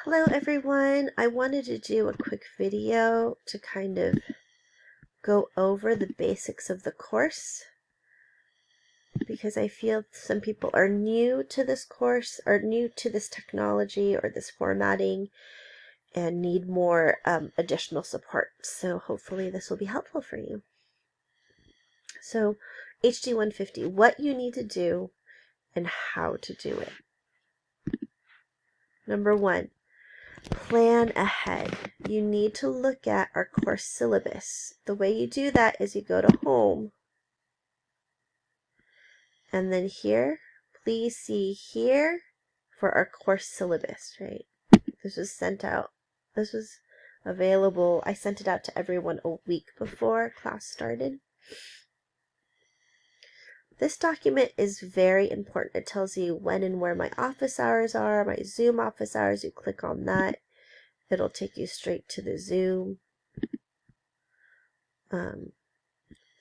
Hello everyone, I wanted to do a quick video to kind of go over the basics of the course because I feel some people are new to this course or new to this technology or this formatting and need more additional support. So hopefully this will be helpful for you. So HD 150, what you need to do and how to do it. Number one, plan ahead. You need to look at our course syllabus. The way you do that is you go to home and then here, please see here for our course syllabus, right? This was sent out. This was available. I sent it out to everyone a week before class started. This document is very important. It tells you when and where my office hours are, my Zoom office hours. You click on that. It'll take you straight to the Zoom.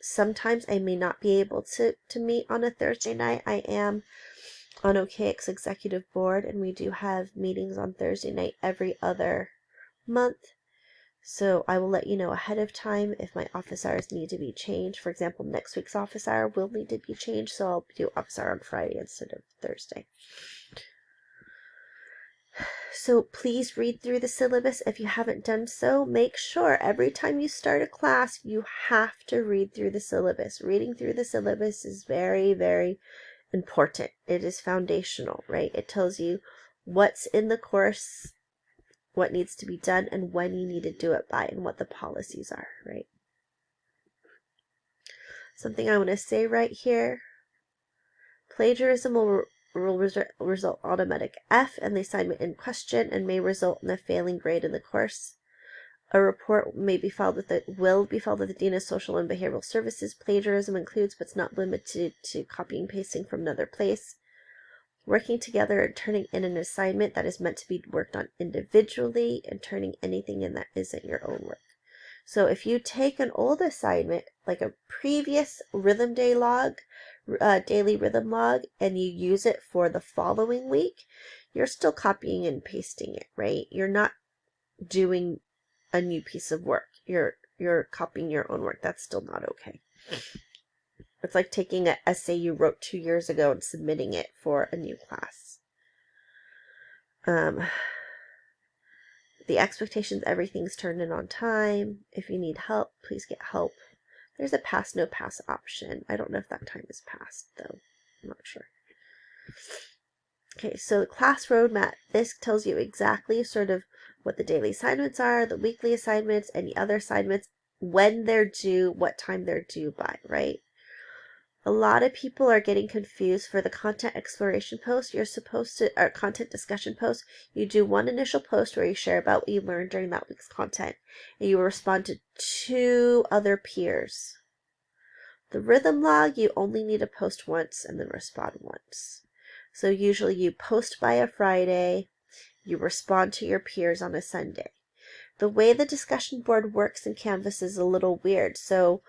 Sometimes I may not be able to meet on a Thursday night. I am on OKX Executive Board, and we do have meetings on Thursday night every other month. So I will let you know ahead of time if my office hours need to be changed. For example, next week's office hour will need to be changed, so I'll do office hour on Friday instead of Thursday. So please read through the syllabus. If you haven't done so, make sure every time you start a class, you have to read through the syllabus. Reading through the syllabus is very, very important. It is foundational, right? It tells you what's in the course, what needs to be done, and when you need to do it by, and what the policies are, right? Something I want to say right here, plagiarism will result automatic F in the assignment in question and may result in a failing grade in the course. A report will be filed with the Dean of Social and Behavioral Services. Plagiarism includes but is not limited to copying and pasting from another place, working together and turning in an assignment that is meant to be worked on individually, and turning anything in that isn't your own work. So if you take an old assignment, like a previous rhythm day log, daily rhythm log, and you use it for the following week, you're still copying and pasting it, right? You're not doing a new piece of work. You're copying your own work. That's still not okay. It's like taking an essay you wrote 2 years ago and submitting it for a new class. The expectations, everything's turned in on time. If you need help, please get help. There's a pass, no pass option. I don't know if that time is passed, though. I'm not sure. Okay, so the class roadmap. This tells you exactly sort of what the daily assignments are, the weekly assignments, any other assignments, when they're due, what time they're due by, right? A lot of people are getting confused for the content exploration post. You're supposed to, or content discussion post, you do one initial post where you share about what you learned during that week's content, and you respond to 2 other peers. The rhythm log, you only need to post once and then respond once. So usually you post by a Friday, you respond to your peers on a Sunday. The way the discussion board works in Canvas is a little weird, so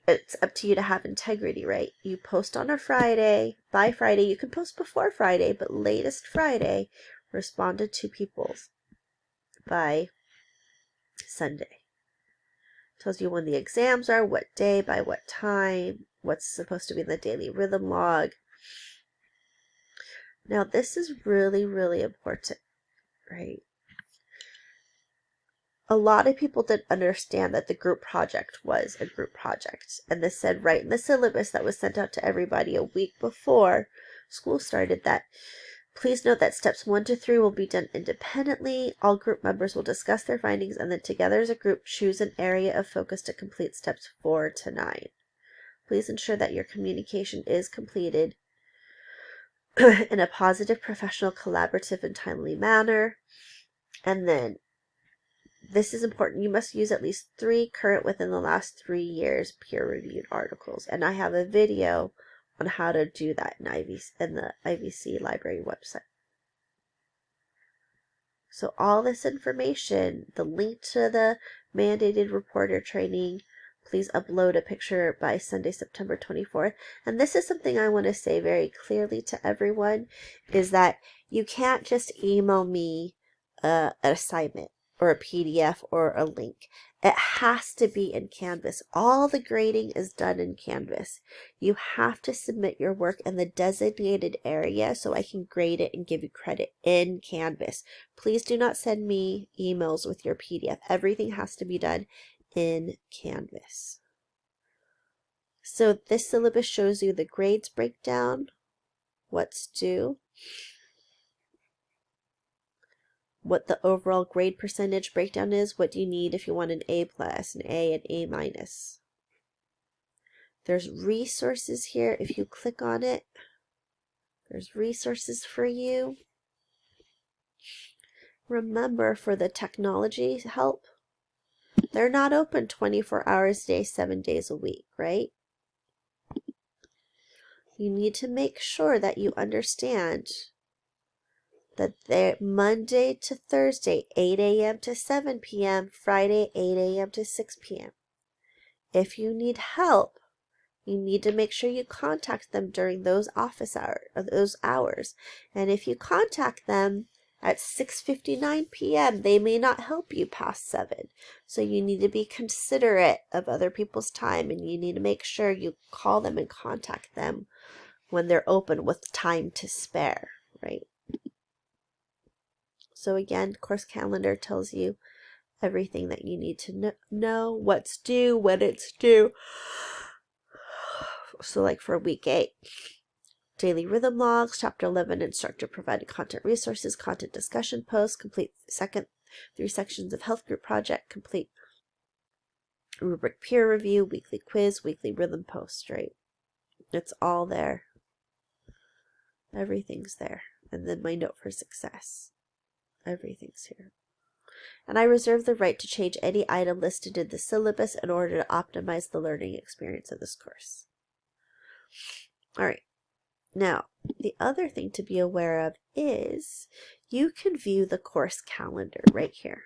it's up to you to have integrity, right? You post on a Friday, by Friday, you can post before Friday, but latest Friday, respond to 2 people by Sunday. Tells you when the exams are, what day, by what time, what's supposed to be in the daily rhythm log. Now this is really, really important, right? A lot of people didn't understand that the group project was a group project. And this said right in the syllabus that was sent out to everybody a week before school started that please note that steps 1 to 3 will be done independently. All group members will discuss their findings and then together as a group choose an area of focus to complete steps 4 to 9. Please ensure that your communication is completed in a positive, professional, collaborative, and timely manner. And then this is important. You must use at least 3 current within the last 3 years peer-reviewed articles. And I have a video on how to do that in the IVC library website. So all this information, the link to the mandated reporter training, please upload a picture by Sunday, September 24th. And this is something I want to say very clearly to everyone, is that you can't just email me an assignment or a PDF or a link. It has to be in Canvas. All the grading is done in Canvas. You have to submit your work in the designated area so I can grade it and give you credit in Canvas. Please do not send me emails with your PDF. Everything has to be done in Canvas. So this syllabus shows you the grades breakdown, what's due, what the overall grade percentage breakdown is, what do you need if you want an A+, an A, and A-. There's resources here. If you click on it, there's resources for you. Remember, for the technology help, they're not open 24 hours a day, 7 days a week, right? You need to make sure that you understand that they're Monday to Thursday, 8 a.m. to 7 p.m., Friday, 8 a.m. to 6 p.m. If you need help, you need to make sure you contact them during those office hours or those hours. And if you contact them at 6:59 p.m., they may not help you past 7. So you need to be considerate of other people's time, and you need to make sure you call them and contact them when they're open with time to spare, right? So again, course calendar tells you everything that you need to know, what's due, when it's due. So like for week 8, daily rhythm logs, chapter 11, instructor provided content resources, content discussion posts, complete second 3 sections of health group project, complete rubric peer review, weekly quiz, weekly rhythm post, right? It's all there. Everything's there. And then my note for success. Everything's here. And I reserve the right to change any item listed in the syllabus in order to optimize the learning experience of this course. All right. Now, the other thing to be aware of is you can view the course calendar right here.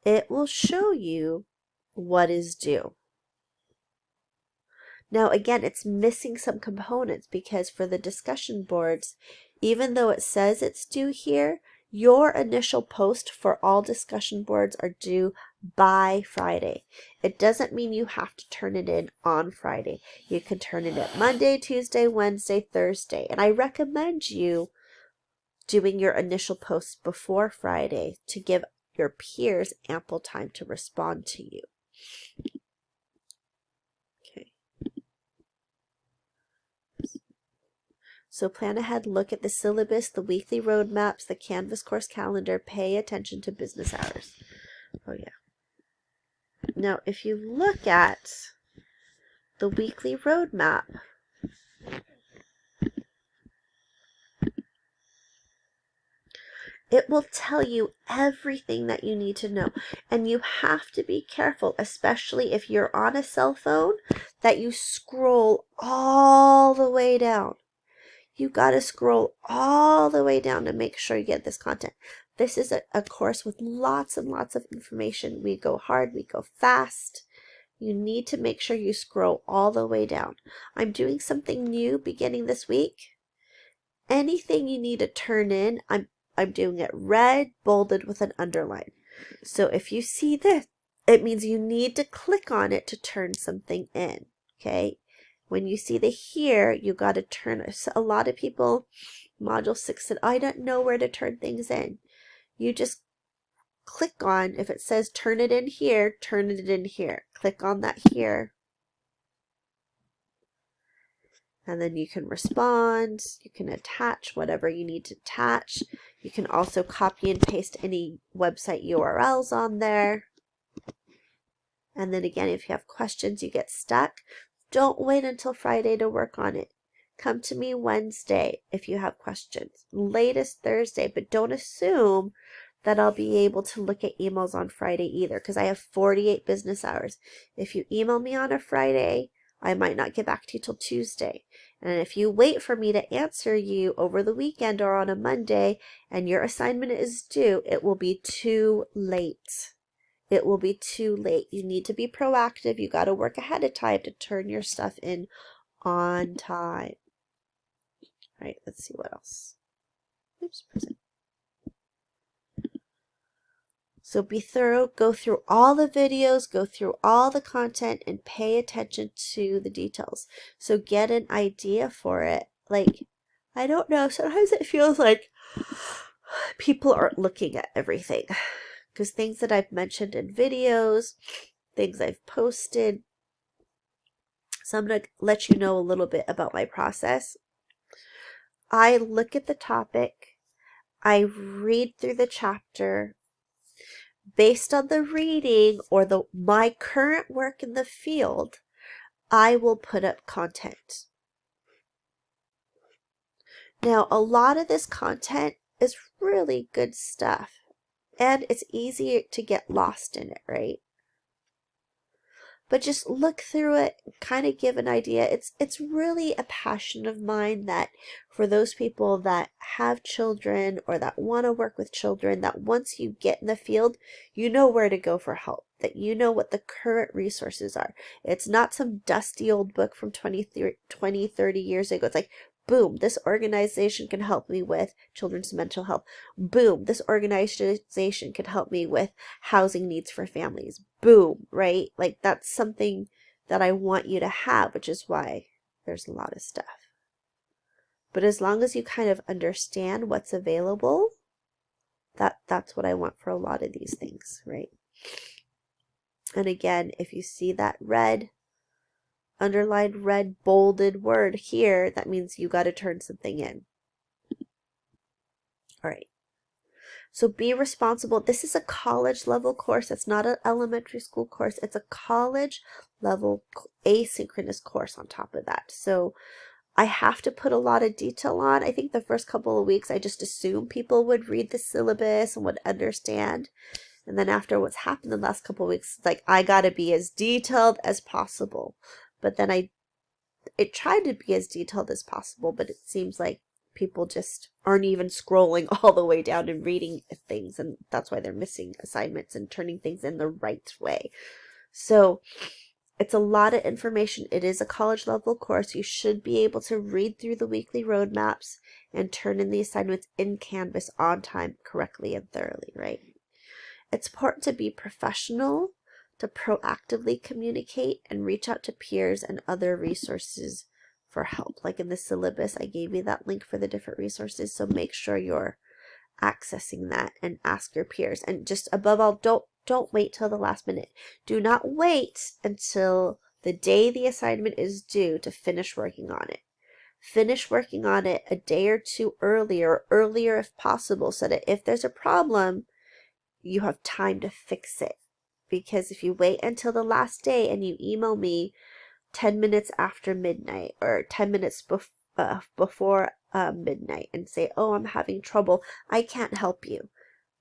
It will show you what is due. Now, again, it's missing some components because for the discussion boards, even though it says it's due here, your initial post for all discussion boards are due by Friday. It doesn't mean you have to turn it in on Friday. You can turn it in Monday, Tuesday, Wednesday, Thursday. And I recommend you doing your initial posts before Friday to give your peers ample time to respond to you. Okay. So plan ahead, look at the syllabus, the weekly roadmaps, the Canvas course calendar, pay attention to business hours. Oh yeah. Now, if you look at the weekly roadmap, it will tell you everything that you need to know. And you have to be careful, especially if you're on a cell phone, that you scroll all the way down. You got to scroll all the way down to make sure you get this content. This is a course with lots and lots of information. We go hard, we go fast. You need to make sure you scroll all the way down. I'm doing something new beginning this week. Anything you need to turn in, I'm doing it red, bolded with an underline. So if you see this, it means you need to click on it to turn something in, okay? When you see the here, you got to turn it. So a lot of people, Module 6 said, I don't know where to turn things in. You just click on, if it says turn it in here, turn it in here. Click on that here. And then you can respond. You can attach whatever you need to attach. You can also copy and paste any website URLs on there. And then again, if you have questions, you get stuck, don't wait until Friday to work on it. Come to me Wednesday if you have questions. Latest Thursday, but don't assume that I'll be able to look at emails on Friday either, because I have 48 business hours. If you email me on a Friday, I might not get back to you till Tuesday. And if you wait for me to answer you over the weekend or on a Monday and your assignment is due, it will be too late. It will be too late. You need to be proactive. You got to work ahead of time to turn your stuff in on time. All right, let's see what else. Oops, present. So be thorough, go through all the videos, go through all the content, and pay attention to the details. So get an idea for it. Like, I don't know, sometimes it feels like people aren't looking at everything. Because things that I've mentioned in videos, things I've posted. So I'm going to let you know a little bit about my process. I look at the topic, I read through the chapter. Based on the reading or my current work in the field, I will put up content. Now, a lot of this content is really good stuff, and it's easy to get lost in it, right? But just look through it, kind of give an idea. It's really a passion of mine that for those people that have children or that want to work with children, that once you get in the field, you know where to go for help, that you know what the current resources are. It's not some dusty old book from 20, 30 years ago. It's like, boom, this organization can help me with children's mental health. Boom, this organization can help me with housing needs for families. Boom, right? Like that's something that I want you to have, which is why there's a lot of stuff. But as long as you kind of understand what's available, that's what I want for a lot of these things, right? And again, if you see that red, underlined red, bolded word here, that means you got to turn something in. All right. So be responsible. This is a college level course. It's not an elementary school course. It's a college level asynchronous course on top of that. So I have to put a lot of detail on. I think the first couple of weeks, I just assumed people would read the syllabus and would understand. And then after what's happened the last couple of weeks, like I got to be as detailed as possible. But then it tried to be as detailed as possible, but it seems like people just aren't even scrolling all the way down and reading things, and that's why they're missing assignments and turning things in the right way. So it's a lot of information. It is a college level course. You should be able to read through the weekly roadmaps and turn in the assignments in Canvas on time, correctly, and thoroughly, right? It's important to be professional, to proactively communicate and reach out to peers and other resources for help. Like in the syllabus, I gave you that link for the different resources. So make sure you're accessing that and ask your peers. And just above all, don't wait till the last minute. Do not wait until the day the assignment is due to finish working on it. Finish working on it a day or two earlier if possible, so that if there's a problem, you have time to fix it. Because if you wait until the last day and you email me 10 minutes after midnight or 10 minutes before midnight and say, oh, I'm having trouble, I can't help you,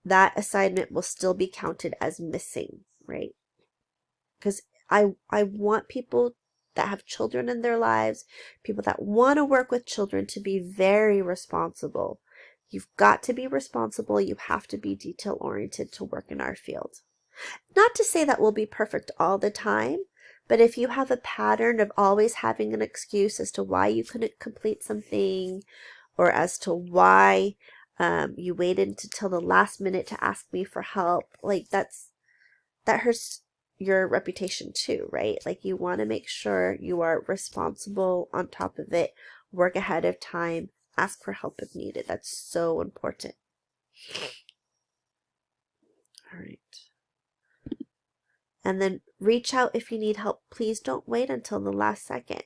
that assignment will still be counted as missing, right? Because I want people that have children in their lives, people that want to work with children, to be very responsible. You've got to be responsible. You have to be detail oriented to work in our field. Not to say that we'll be perfect all the time, but if you have a pattern of always having an excuse as to why you couldn't complete something, or as to why you waited until the last minute to ask me for help, like that hurts your reputation too, right? Like you want to make sure you are responsible on top of it, work ahead of time, ask for help if needed. That's so important. All right. And then reach out if you need help. Please don't wait until the last second.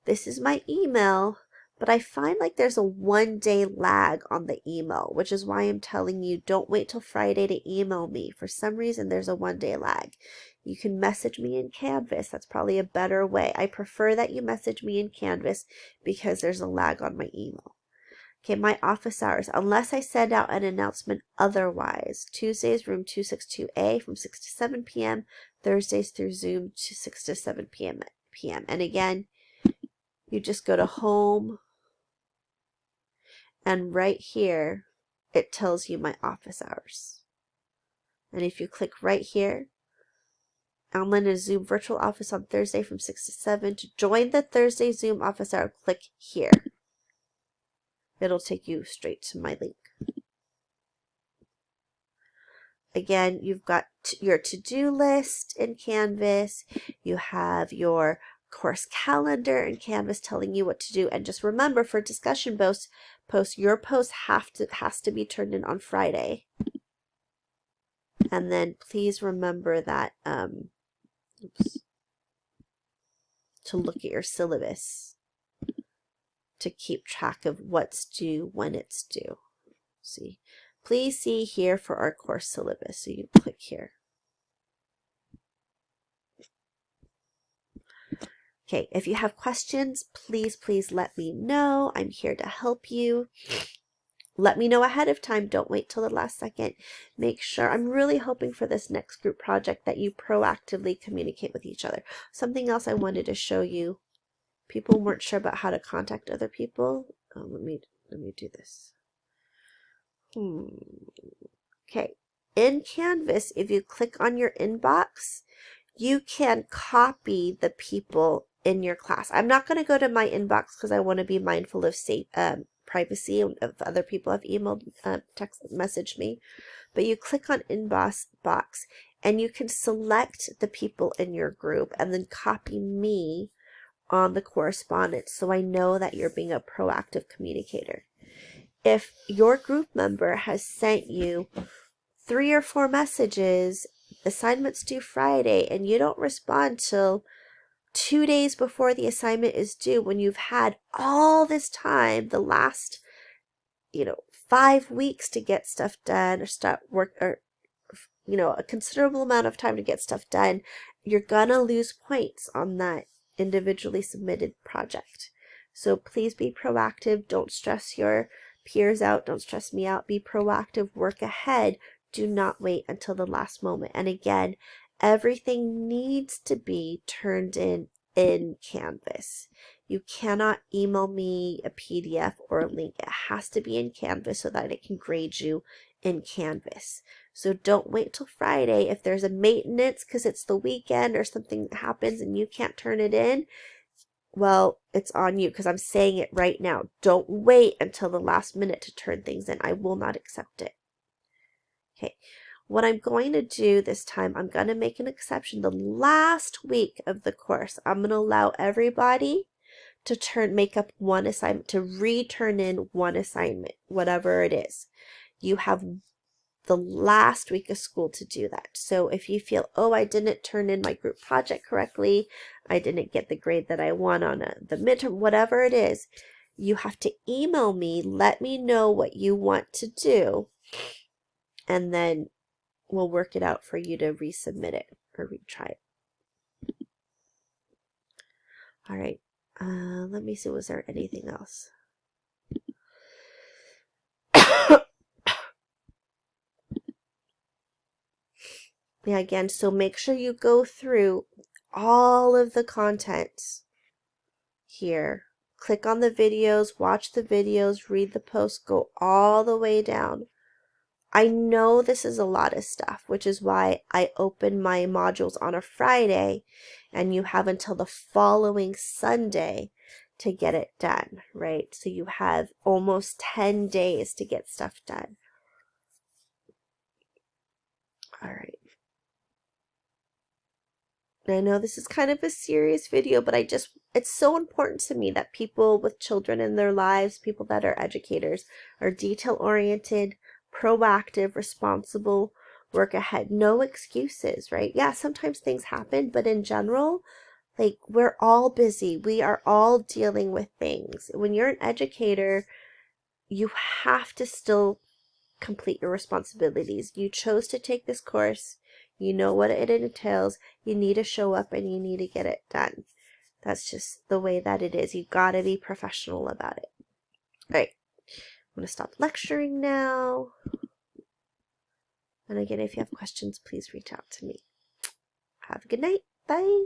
This is my email, but I find like there's a 1-day lag on the email, which is why I'm telling you don't wait till Friday to email me. For some reason, there's a 1-day lag. You can message me in Canvas. That's probably a better way. I prefer that you message me in Canvas because there's a lag on my email. Okay, my office hours, unless I send out an announcement otherwise. Tuesdays, room 262A from 6 to 7 p.m. Thursdays through Zoom to 6 to 7 p.m. And again, you just go to home, and right here, it tells you my office hours. And if you click right here, I'm in a Zoom virtual office on Thursday from 6 to 7. To join the Thursday Zoom office hour, click here. It'll take you straight to my link. again, you've got your to-do list in Canvas. You have your course calendar in Canvas telling you what to do. And just remember, for discussion posts, your post has to be turned in on Friday. And then please remember that to look at your syllabus to keep track of what's due when it's due. See, please see here for our course syllabus. So you click here. Okay, if you have questions, please let me know. I'm here to help you. Let me know ahead of time. Don't wait till the last second. Make sure, I'm really hoping for this next group project that you proactively communicate with each other. Something else I wanted to show you. People weren't sure about how to contact other people. Let me do this. Okay, in Canvas, if you click on your inbox, you can copy the people in your class. I'm not going to go to my inbox because I want to be mindful of privacy of other people have emailed, text, messaged me. But you click on inbox box and you can select the people in your group and then copy me on the correspondence so I know that you're being a proactive communicator. If your group member has sent you 3 or 4 messages, assignments due Friday, and you don't respond till 2 days before the assignment is due, when you've had all this time, the last 5 weeks to get stuff done or start work, or a considerable amount of time to get stuff done, you're gonna lose points on that individually submitted project. So please be proactive. Don't stress your peers out. Don't stress me out. Be proactive. Work ahead. Do not wait until the last moment. And again, everything needs to be turned in Canvas. You cannot email me a PDF or a link. It has to be in Canvas so that it can grade you in Canvas. So don't wait till Friday. If there's a maintenance because it's the weekend or something happens and you can't turn it in, well, it's on you, because I'm saying it right now. Don't wait until the last minute to turn things in. I will not accept it. Okay, what I'm going to do this time, I'm going to make an exception. The last week of the course, I'm going to allow everybody to make up one assignment, to return in one assignment, whatever it is. You have the last week of school to do that. So if you feel, oh, I didn't turn in my group project correctly, I didn't get the grade that I want on the midterm, whatever it is, you have to email me, let me know what you want to do, and then we'll work it out for you to resubmit it or retry it. All right, let me see, was there anything else? Yeah, again, so make sure you go through all of the contents here. Click on the videos, watch the videos, read the posts, go all the way down. I know this is a lot of stuff, which is why I open my modules on a Friday, and you have until the following Sunday to get it done, right? So you have almost 10 days to get stuff done. All right. I know this is kind of a serious video, but it's so important to me that people with children in their lives, people that are educators, are detail-oriented, proactive, responsible, work ahead. No excuses, right? Yeah, sometimes things happen, but in general, like, we're all busy. We are all dealing with things. When you're an educator, you have to still complete your responsibilities. You chose to take this course. You know what it entails. You need to show up and you need to get it done. That's just the way that it is. You gotta be professional about it. All right. I'm gonna stop lecturing now. And again, if you have questions, please reach out to me. Have a good night. Bye.